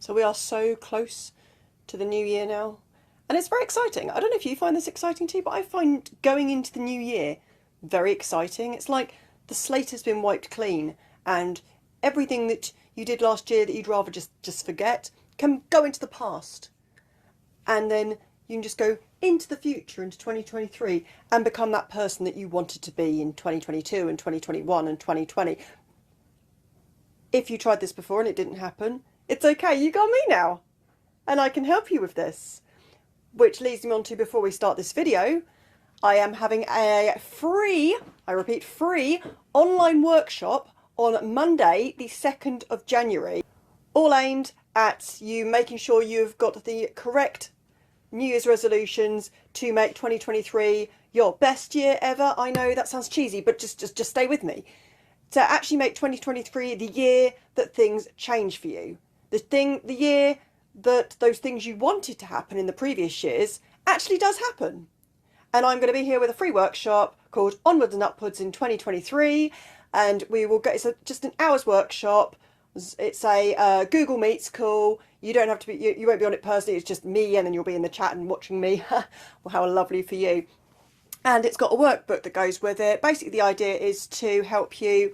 So we are so close to the new year now. And it's very exciting. I don't know if you find this exciting too, but I find going into the new year very exciting. It's like the slate has been wiped clean and everything that you did last year that you'd rather just forget can go into the past. And then you can just go into the future, into 2023, and become that person that you wanted to be in 2022 and 2021 and 2020. If you tried this before and it didn't happen, it's okay, you got me now. And I can help you with this. Which leads me on to, before we start this video, I am having a free, I repeat, free online workshop on Monday, the 2nd of January, all aimed at you making sure you've got the correct New Year's resolutions to make 2023 your best year ever. I know that sounds cheesy, but just stay with me. To actually make 2023 the year that things change for you. The year that those things you wanted to happen in the previous years actually does happen. And I'm going to be here with a free workshop called Onwards and Upwards in 2023. And we will get, it's just an hour's workshop. It's a Google Meets call. You don't have to be, you won't be on it personally. It's just me, and then you'll be in the chat and watching me. Well, how lovely for you. And it's got a workbook that goes with it. Basically, the idea is to help you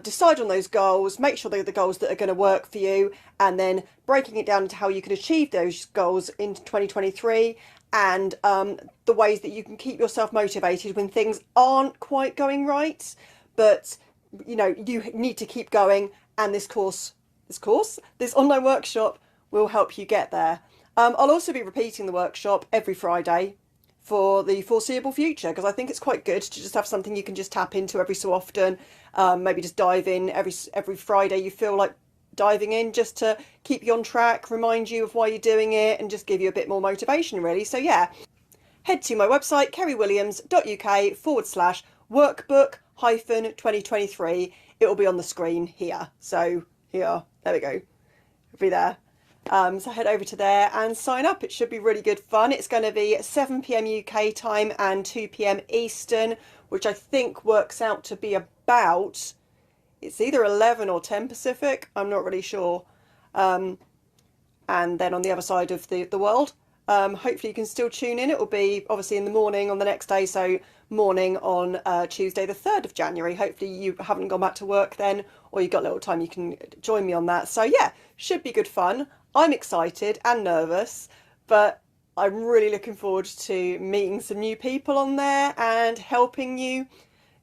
decide on those goals, make sure they're the goals that are going to work for you, and then breaking it down into how you can achieve those goals in 2023, and the ways that you can keep yourself motivated when things aren't quite going right, but you know you need to keep going. And this online workshop will help you get there. I'll also be repeating the workshop every Friday for the foreseeable future, because I think it's quite good to just have something you can just tap into every so often. Maybe just dive in every Friday you feel like diving in, just to keep you on track, remind you of why you're doing it, and just give you a bit more motivation, really. So yeah, head to my website, kerrywilliams.uk/workbook-2023. It will be on the screen here. So here, there we go. It'll be there. So head over to there and sign up. It should be really good fun. It's going to be 7 p.m. UK time and 2 p.m. Eastern, which I think works out to be about, it's either 11 or 10 Pacific. I'm not really sure. And then on the other side of the world, hopefully you can still tune in. It will be obviously in the morning on the next day. So morning on Tuesday the 3rd of January. Hopefully you haven't gone back to work then, or you've got a little time, you can join me on that. So yeah, should be good fun. I'm excited and nervous, but I'm really looking forward to meeting some new people on there and helping you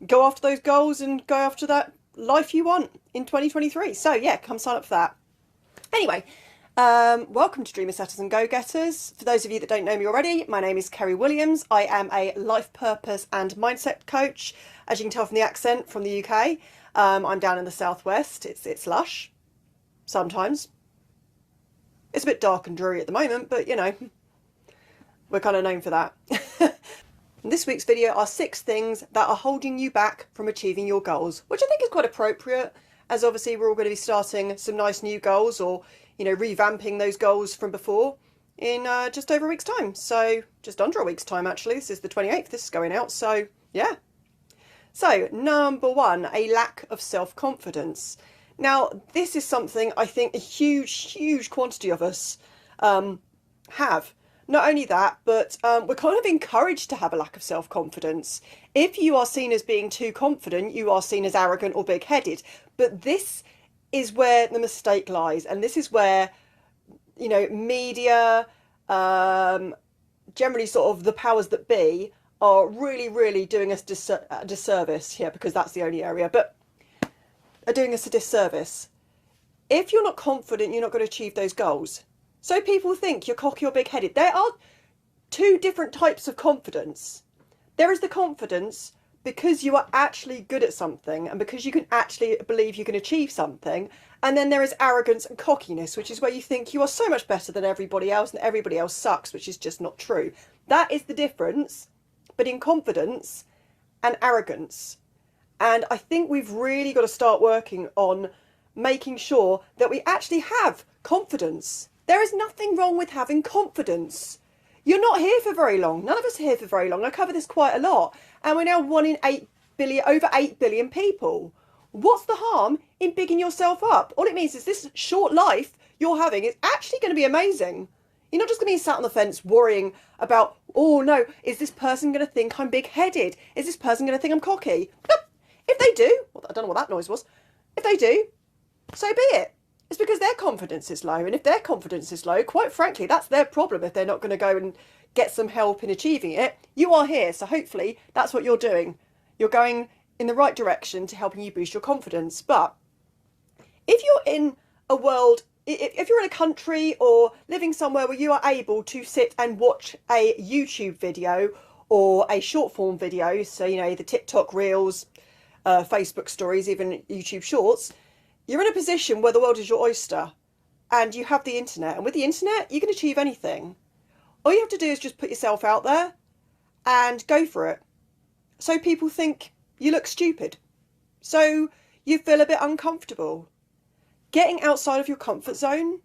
go after those goals and go after that life you want in 2023. So yeah, come sign up for that. Anyway, welcome to Dreamer Setters and Go-Getters. For those of you that don't know me already, my name is Kerry Williams. I am a life purpose and mindset coach. As you can tell from the accent, from the UK. I'm down in the southwest. It's lush sometimes. It's a bit dark and dreary at the moment, but you know, we're kind of known for that. In this week's video are 6 things that are holding you back from achieving your goals, which I think is quite appropriate, as obviously we're all going to be starting some nice new goals, or you know, revamping those goals from before in just over a week's time. So just under a week's time, actually. This is the 28th, this is going out, so yeah. So number 1, a lack of self-confidence. Now, this is something I think a huge quantity of us have. Not only that, but we're kind of encouraged to have a lack of self-confidence. If you are seen as being too confident, you are seen as arrogant or big-headed. But this is where the mistake lies. And this is where, you know, media, generally sort of the powers that be, are really doing us a disservice here, because that's the only area. But are doing us a disservice. If you're not confident, you're not going to achieve those goals. So people think you're cocky or big-headed. There are 2 different types of confidence. There is the confidence because you are actually good at something and because you can actually believe you can achieve something. And then there is arrogance and cockiness, which is where you think you are so much better than everybody else and everybody else sucks, which is just not true. That is the difference between confidence and arrogance. And I think we've really got to start working on making sure that we actually have confidence. There is nothing wrong with having confidence. You're not here for very long. None of us are here for very long. I cover this quite a lot. And we're now 1 in 8 billion, over 8 billion people. What's the harm in bigging yourself up? All it means is this short life, you're having is actually going to be amazing. You're not just going to be sat on the fence worrying about, oh no, is this person going to think I'm big-headed? Is this person going to think I'm cocky? If they do, well, I don't know what that noise was. If they do, so be it. It's because their confidence is low. And if their confidence is low, quite frankly, that's their problem if they're not going to go and get some help in achieving it. You are here, so hopefully that's what you're doing. You're going in the right direction to helping you boost your confidence. But if you're in a world, if you're in a country or living somewhere where you are able to sit and watch a YouTube video or a short form video, so, you know, the TikTok Reels, Facebook stories, even YouTube Shorts, you're in a position where the world is your oyster and you have the internet. And with the internet, you can achieve anything. All you have to do is just put yourself out there and go for it. So people think you look stupid. So you feel a bit uncomfortable. Getting outside of your comfort zone,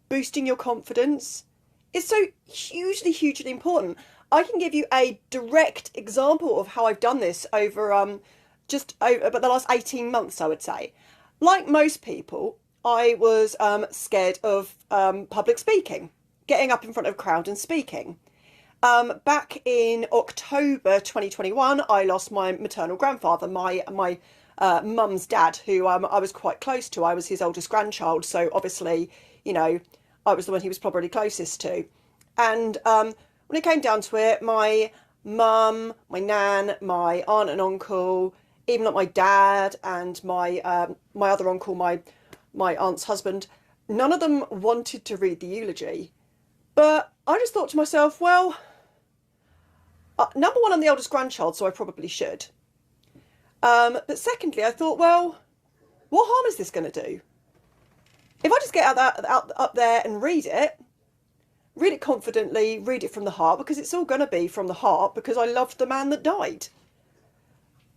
boosting your confidence, is so hugely, hugely important. I can give you a direct example of how I've done this over just over the last 18 months, I would say. Like most people, I was scared of public speaking, getting up in front of a crowd and speaking. Back in October 2021, I lost my maternal grandfather, my mum's dad, who I was quite close to. I was his oldest grandchild, so obviously, you know, I was the one he was probably closest to. And when it came down to it, my mum, my nan, my aunt and uncle, even like my dad and my other uncle, my aunt's husband, none of them wanted to read the eulogy. But I just thought to myself, well, number one, I'm the eldest grandchild, so I probably should. But secondly, I thought, well, what harm is this going to do? If I just get up there and read it confidently, read it from the heart, because it's all going to be from the heart, because I loved the man that died,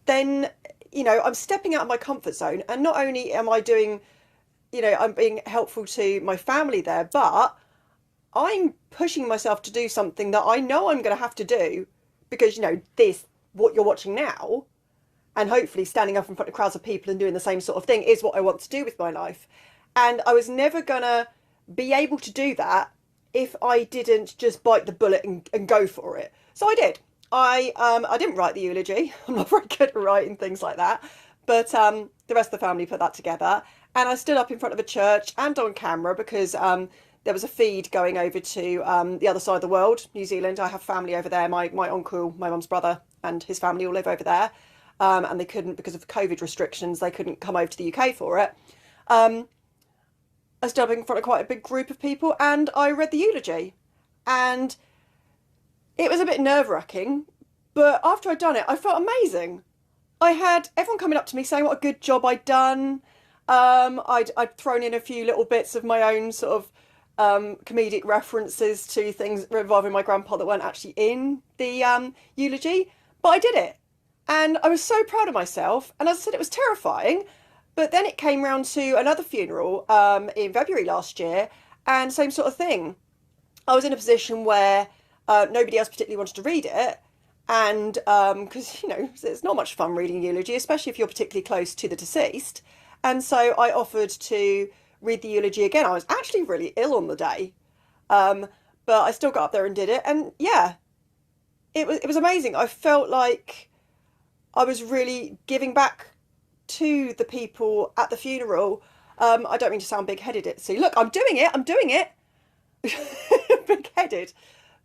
then, you know, I'm stepping out of my comfort zone. And not only am I doing, you know, I'm being helpful to my family there, but I'm pushing myself to do something that I know I'm going to have to do, because, you know, what you're watching now, and hopefully standing up in front of crowds of people and doing the same sort of thing, is what I want to do with my life. And I was never going to be able to do that if I didn't just bite the bullet and go for it. So I did. I didn't write the eulogy. I'm not very good at writing things like that. But the rest of the family put that together. And I stood up in front of a church and on camera because there was a feed going over to the other side of the world, New Zealand. I have family over there. My uncle, my mum's brother and his family all live over there. And they couldn't, because of COVID restrictions, they couldn't come over to the UK for it. I stood up in front of quite a big group of people and I read the eulogy. And it was a bit nerve-wracking, but after I'd done it, I felt amazing. I had everyone coming up to me saying what a good job I'd done. I'd thrown in a few little bits of my own sort of comedic references to things involving my grandpa that weren't actually in the eulogy, but I did it. And I was so proud of myself. And as I said, it was terrifying. But then it came round to another funeral in February last year, and same sort of thing. I was in a position where nobody else particularly wanted to read it. And because, you know, it's not much fun reading eulogy, especially if you're particularly close to the deceased. And so I offered to read the eulogy again. I was actually really ill on the day, but I still got up there and did it. And yeah, it was amazing. I felt like I was really giving back to the people at the funeral. I don't mean to sound big-headed. See, look, I'm doing it. Big-headed.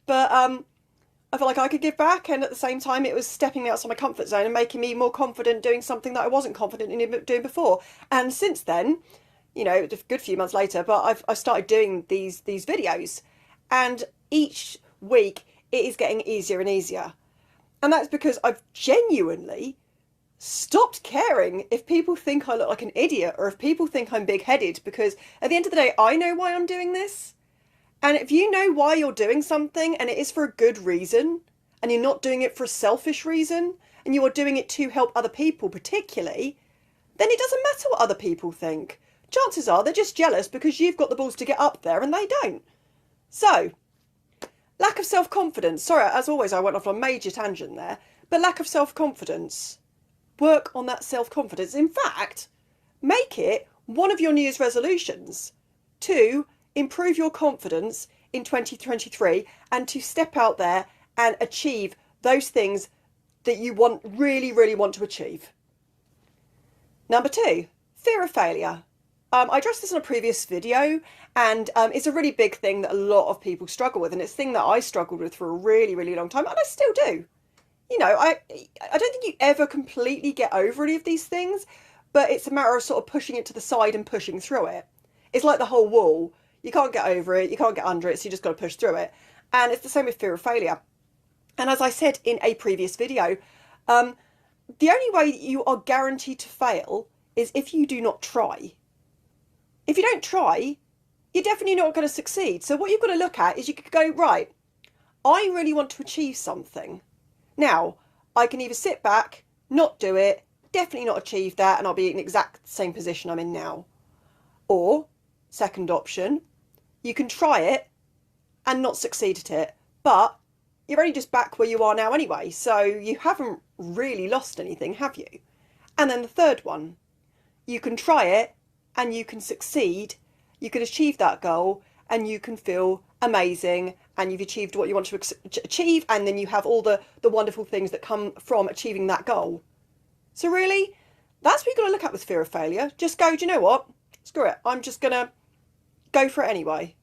But I felt like I could give back, and at the same time it was stepping me outside my comfort zone and making me more confident doing something that I wasn't confident in doing before. And since then, you know, a good few months later, but I've started doing these videos, and each week it is getting easier and easier. And that's because I've genuinely stopped caring if people think I look like an idiot or if people think I'm big-headed, because at the end of the day, I know why I'm doing this. And if you know why you're doing something and it is for a good reason, and you're not doing it for a selfish reason, and you are doing it to help other people particularly, then it doesn't matter what other people think. Chances are they're just jealous because you've got the balls to get up there and they don't. So, lack of self-confidence. Sorry, as always, I went off on a major tangent there. But lack of self-confidence. Work on that self-confidence. In fact, make it one of your New Year's resolutions to improve your confidence in 2023 and to step out there and achieve those things that you really want to achieve. Number 2, fear of failure. I addressed this in a previous video, and it's a really big thing that a lot of people struggle with, and it's a thing that I struggled with for a really long time, and I still do. You know, I don't think you ever completely get over any of these things, but it's a matter of sort of pushing it to the side and pushing through it. It's like the whole wall. You can't get over it, you can't get under it, so you just got to push through it. And it's the same with fear of failure. And as I said in a previous video, the only way that you are guaranteed to fail is if you do not try. If you don't try, you're definitely not going to succeed. So what you've got to look at is you could go, right, I really want to achieve something. Now, I can either sit back, not do it, definitely not achieve that, and I'll be in exact same position I'm in now. Or, second option, you can try it and not succeed at it, but you're only just back where you are now anyway, so you haven't really lost anything, have you? And then the third one, you can try it and you can succeed, you can achieve that goal, and you can feel amazing, and you've achieved what you want to achieve, and then you have all the wonderful things that come from achieving that goal. So really, that's what you've got to look at with fear of failure. Just go, do you know what? Screw it. I'm just going to go for it anyway.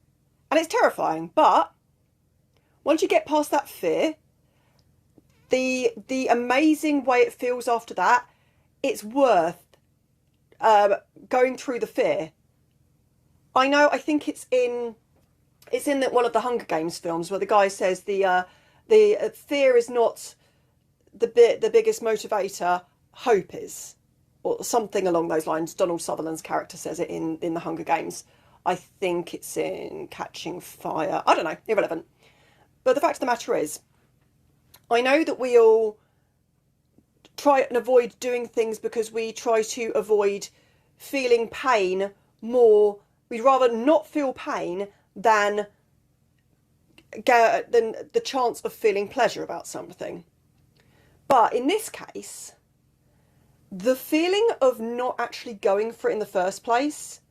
And it's terrifying, but once you get past that fear, the amazing way it feels after that, it's worth going through the fear. I know, I think it's in one of the Hunger Games films where the guy says the fear is not the biggest motivator, hope is, or something along those lines. Donald Sutherland's character says it in the Hunger Games. I think it's in Catching Fire. I don't know, irrelevant. But the fact of the matter is, I know that we all try and avoid doing things because we try to avoid feeling pain more. We'd rather not feel pain than the chance of feeling pleasure about something. But in this case, the feeling of not actually going for it in the first place,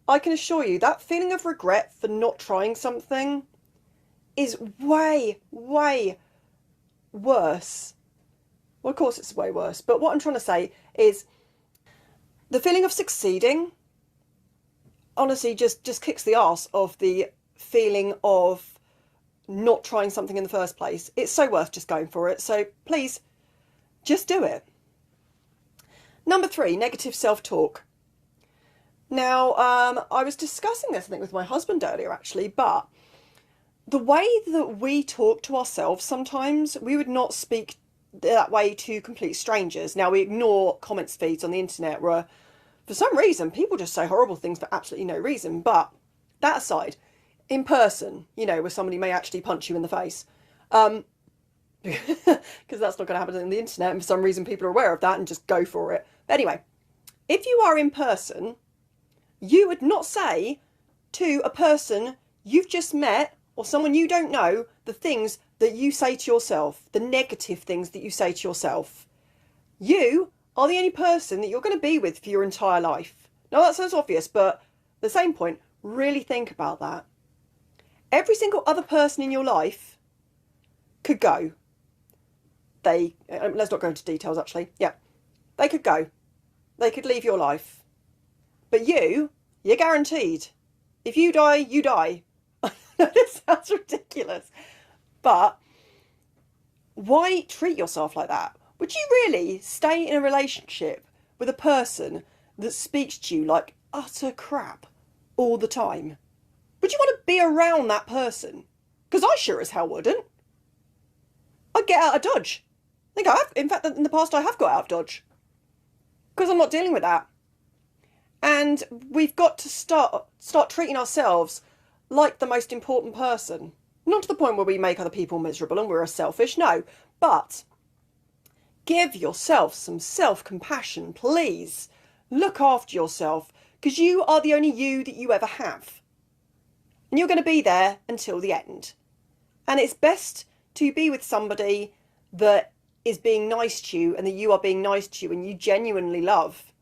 I can assure you that feeling of regret for not trying something is way worse. Well, of course it's way worse, but what I'm trying to say is the feeling of succeeding honestly just kicks the arse of the feeling of not trying something in the first place. It's so worth just going for it. So please, just do it. Number 3, negative self-talk. Now, I was discussing this, I think, with my husband earlier, actually, but the way that we talk to ourselves sometimes, we would not speak that way to complete strangers. Now, we ignore comments feeds on the internet where, for some reason, people just say horrible things for absolutely no reason. But that aside, in person, you know, where somebody may actually punch you in the face, because that's not going to happen on the internet, and for some reason people are aware of that and just go for it. But anyway, if you are in person, you would not say to a person you've just met or someone you don't know the things that you say to yourself, the negative things that you say to yourself. You are the only person that you're going to be with for your entire life. Now that sounds obvious, but at the same point, really think about that. Every single other person in your life could go. Let's not go into details actually. Yeah, they could go. They could leave your life. But you're guaranteed. If you die, you die. This sounds ridiculous. But why treat yourself like that? Would you really stay in a relationship with a person that speaks to you like utter crap all the time? Would you want to be around that person? Because I sure as hell wouldn't. I'd get out of Dodge. I think I have. In fact, in the past I have got out of Dodge. Because I'm not dealing with that. And we've got to start treating ourselves like the most important person. Not to the point where we make other people miserable and we're selfish, no. But give yourself some self-compassion, please. Look after yourself, because you are the only you that you ever have. And you're going to be there until the end. And it's best to be with somebody that is being nice to you and that you are being nice to you and you genuinely love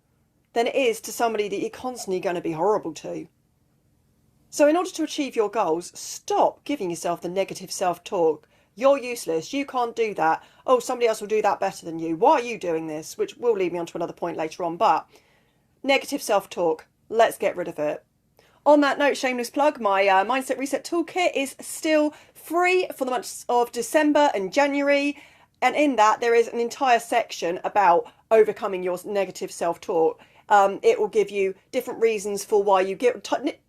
than it is to somebody that you're constantly going to be horrible to. So in order to achieve your goals, stop giving yourself the negative self-talk. You're useless. You can't do that. Oh, somebody else will do that better than you. Why are you doing this? Which will lead me on to another point later on. But negative self-talk, let's get rid of it. On that note, shameless plug, my Mindset Reset Toolkit is still free for the months of December and January. And in that, there is an entire section about overcoming your negative self-talk. It will give you different reasons for why you get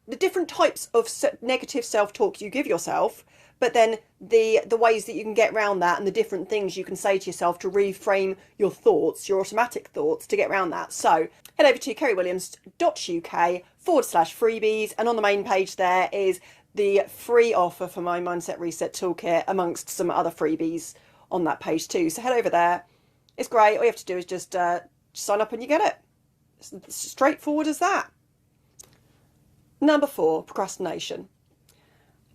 the different types of negative self-talk you give yourself, but then the ways that you can get around that and the different things you can say to yourself to reframe your thoughts, your automatic thoughts, to get around that. So head over to kerrywilliams.uk/freebies, and on the main page there is the free offer for my Mindset Reset Toolkit amongst some other freebies on that page too. So head over there. It's great. All you have to do is just sign up and you get it. It's straightforward as that. Number 4, procrastination.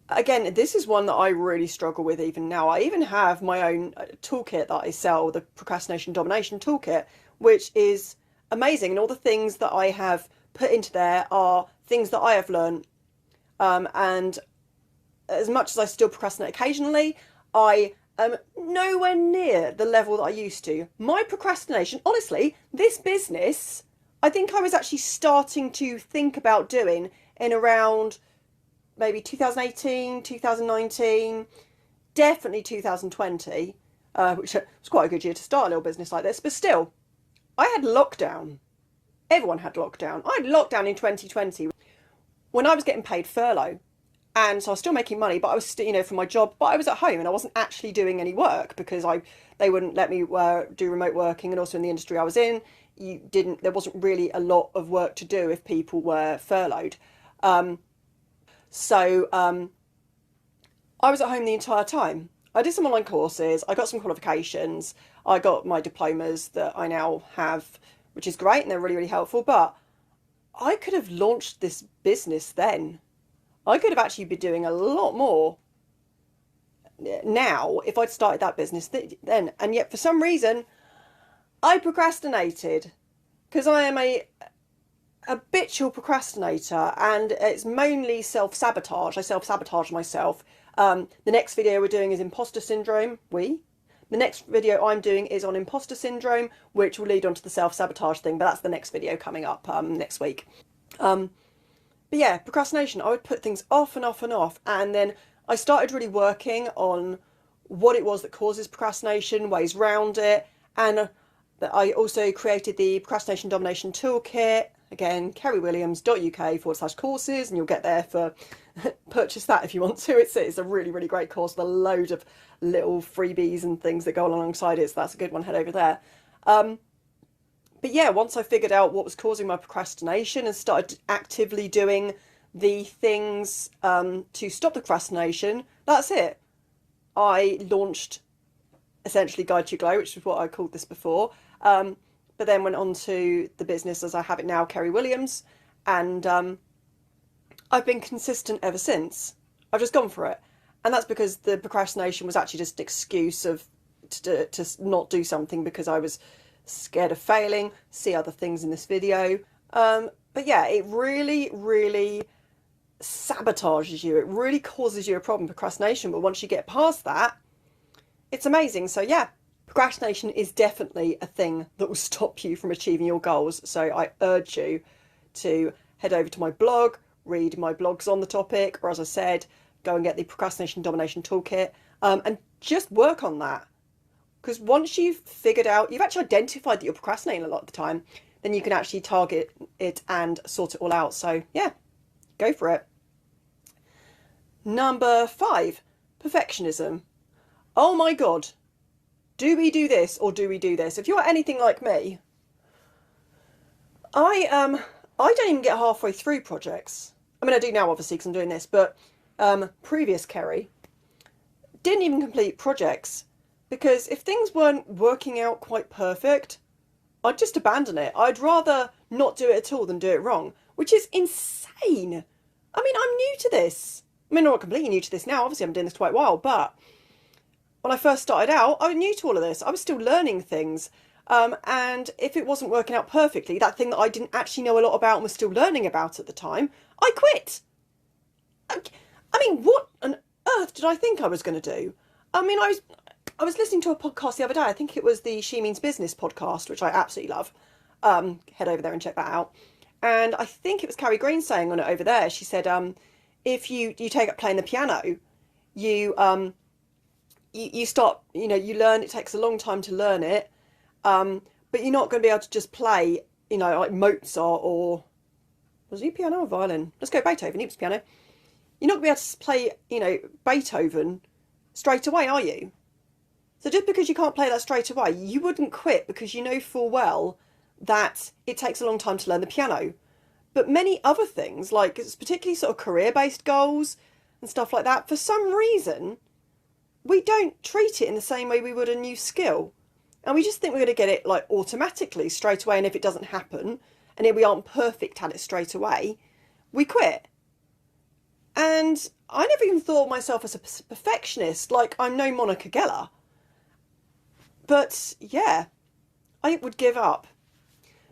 Again, this is one that I really struggle with even now. I even have my own toolkit that I sell, the Procrastination Domination Toolkit, which is amazing. And all the things that I have put into there are things that I have learned. And as much as I still procrastinate occasionally, I am nowhere near the level that I used to. My procrastination, honestly, this business, I think I was actually starting to think about doing in around maybe 2018, 2019, definitely 2020, which was quite a good year to start a little business like this. But still, I had lockdown. Everyone had lockdown. I had lockdown in 2020 when I was getting paid furlough. And so I was still making money, but I was still, you know, from my job, but I was at home and I wasn't actually doing any work because they wouldn't let me do remote working. And also in the industry I was in, there wasn't really a lot of work to do if people were furloughed. So I was at home the entire time. I did some online courses, I got some qualifications, I got my diplomas that I now have, which is great and they're really, really helpful, but I could have launched this business then. I could have actually been doing a lot more now if I'd started that business then. And yet for some reason, I procrastinated because I am a habitual procrastinator and it's mainly self-sabotage. I self-sabotage myself. The next video we're doing is imposter syndrome. The next video I'm doing is on imposter syndrome, which will lead on to the self-sabotage thing, but that's the next video coming up next week. But yeah, procrastination, I would put things off and off and off, and then I started really working on what it was that causes procrastination, ways around it, and I also created the Procrastination Domination Toolkit. Again, kerrywilliams.uk/courses, and you'll get there for purchase that if you want to. It's a really, really great course with a load of little freebies and things that go alongside it, so that's a good one. Head over there. But yeah, once I figured out what was causing my procrastination and started actively doing the things to stop the procrastination, that's it. I launched essentially Guide to Your Glow, which is what I called this before. But then went on to the business as I have it now, Kerry Williams, and I've been consistent ever since. I've just gone for it. And that's because the procrastination was actually just an excuse to not do something because I was scared of failing. See other things in this video. But yeah, it really, really sabotages you. It really causes you a problem, procrastination. But once you get past that, it's amazing. So yeah, procrastination is definitely a thing that will stop you from achieving your goals. So I urge you to head over to my blog, read my blogs on the topic, or as I said, go and get the Procrastination Domination Toolkit, and just work on that. Because once you've figured out, you've actually identified that you're procrastinating a lot of the time, then you can actually target it and sort it all out. So yeah, go for it. Number 5, perfectionism. Oh my God. Do we do this or do we do this? If you're anything like me, I don't even get halfway through projects. I mean, I do now obviously because I'm doing this, but previous Kerry didn't even complete projects because if things weren't working out quite perfect, I'd just abandon it. I'd rather not do it at all than do it wrong, which is insane. I mean, I'm new to this. I mean, I'm not completely new to this now. Obviously, I'm doing this quite a while, but when I first started out, I was new to all of this. I was still learning things. And if it wasn't working out perfectly, that thing that I didn't actually know a lot about and was still learning about at the time, I quit. I mean, what on earth did I think I was going to do? I mean, I was listening to a podcast the other day. I think it was the She Means Business podcast, which I absolutely love. Head over there and check that out. And I think it was Carrie Green saying on it over there. She said, if you take up playing the piano, you start, you learn. It takes a long time to learn it, but you're not going to be able to just play, like Mozart or was he piano or violin? Let's go Beethoven. He was piano. You're not going to be able to play, Beethoven straight away, are you? So just because you can't play that straight away, you wouldn't quit because you know full well that it takes a long time to learn the piano. But many other things, like particularly sort of career-based goals and stuff like that, for some reason, we don't treat it in the same way we would a new skill. And we just think we're going to get it like automatically straight away. And if it doesn't happen, and if we aren't perfect at it straight away, we quit. And I never even thought of myself as a perfectionist. Like, I'm no Monica Geller. But yeah, I would give up.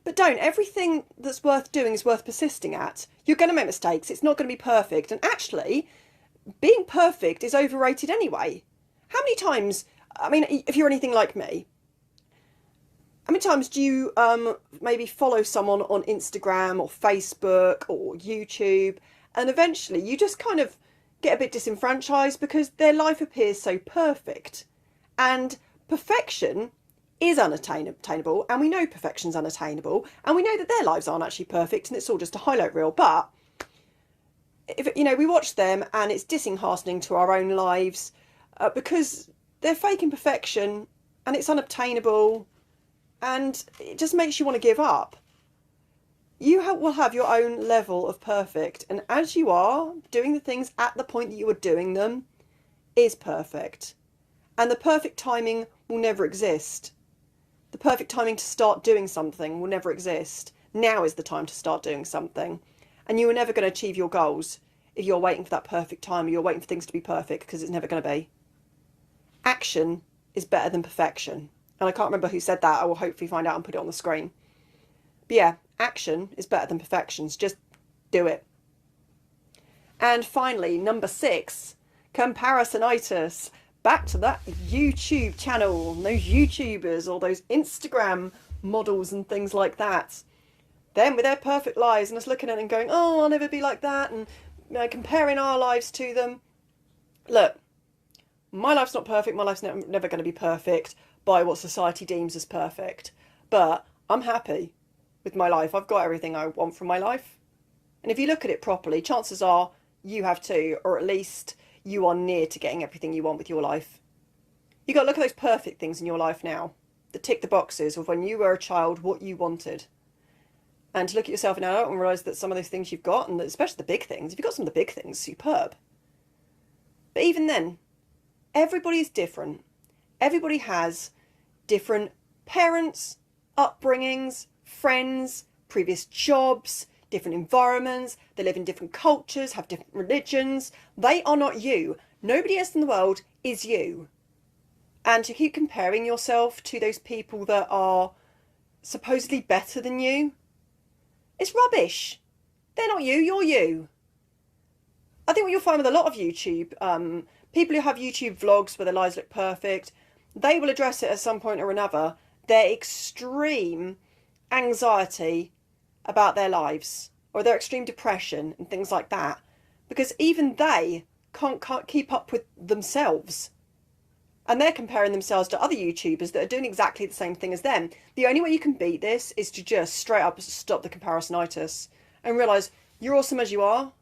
But don't. Everything that's worth doing is worth persisting at. You're going to make mistakes. It's not going to be perfect. And actually, being perfect is overrated anyway. How many times, I mean, if you're anything like me, how many times do you maybe follow someone on Instagram or Facebook or YouTube, and eventually you just kind of get a bit disenfranchised because their life appears so perfect? And perfection is unattainable, and we know perfection's unattainable, and we know that their lives aren't actually perfect, and it's all just a highlight reel. But if we watch them, and it's disheartening to our own lives because they're faking perfection, and it's unobtainable, and it just makes you want to give up. You will have your own level of perfect, and as you are doing the things at the point that you are doing them is perfect, and the perfect timing will never exist. The perfect timing to start doing something will never exist. Now is the time to start doing something. And you are never going to achieve your goals if you're waiting for that perfect time, or you're waiting for things to be perfect, because it's never going to be. Action is better than perfection. And I can't remember who said that. I will hopefully find out and put it on the screen. But yeah, action is better than perfections. Just do it. And finally, number 6, comparisonitis. Back to that YouTube channel, and those YouTubers or those Instagram models and things like that. Them with their perfect lives, and us looking at it and going, oh, I'll never be like that, and comparing our lives to them. Look, my life's not perfect. My life's never going to be perfect by what society deems as perfect. But I'm happy with my life. I've got everything I want from my life. And if you look at it properly, chances are you have too, or at least you are near to getting everything you want with your life. You got to look at those perfect things in your life now, that tick the boxes of when you were a child, what you wanted. And to look at yourself now and realise that some of those things you've got, and especially the big things, if you've got some of the big things, superb. But even then, everybody is different. Everybody has different parents, upbringings, friends, previous jobs, different environments. They live in different cultures, have different religions. They are not you. Nobody else in the world is you. And to keep comparing yourself to those people that are supposedly better than you, it's rubbish. They're not you, you're you. I think what you'll find with a lot of YouTube, people who have YouTube vlogs where their lives look perfect, they will address it at some point or another, their extreme anxiety about their lives, or their extreme depression and things like that, because even they can't keep up with themselves, and they're comparing themselves to other YouTubers that are doing exactly the same thing as them. The only way you can beat this is to just straight up stop the comparisonitis and realise you're awesome as you are.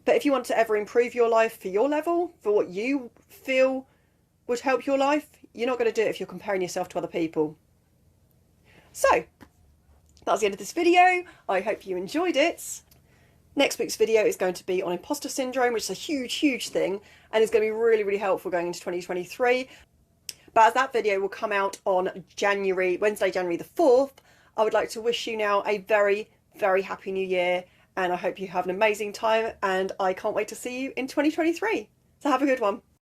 But if you want to ever improve your life for your level, for what you feel would help your life, you're not going to do it if you're comparing yourself to other people. So that's the end of this video. I hope you enjoyed it. Next week's video is going to be on imposter syndrome, which is a huge, huge thing, and is going to be really, really helpful going into 2023. But as that video will come out on Wednesday, January the 4th, I would like to wish you now a very, very happy new year, and I hope you have an amazing time, and I can't wait to see you in 2023. So have a good one.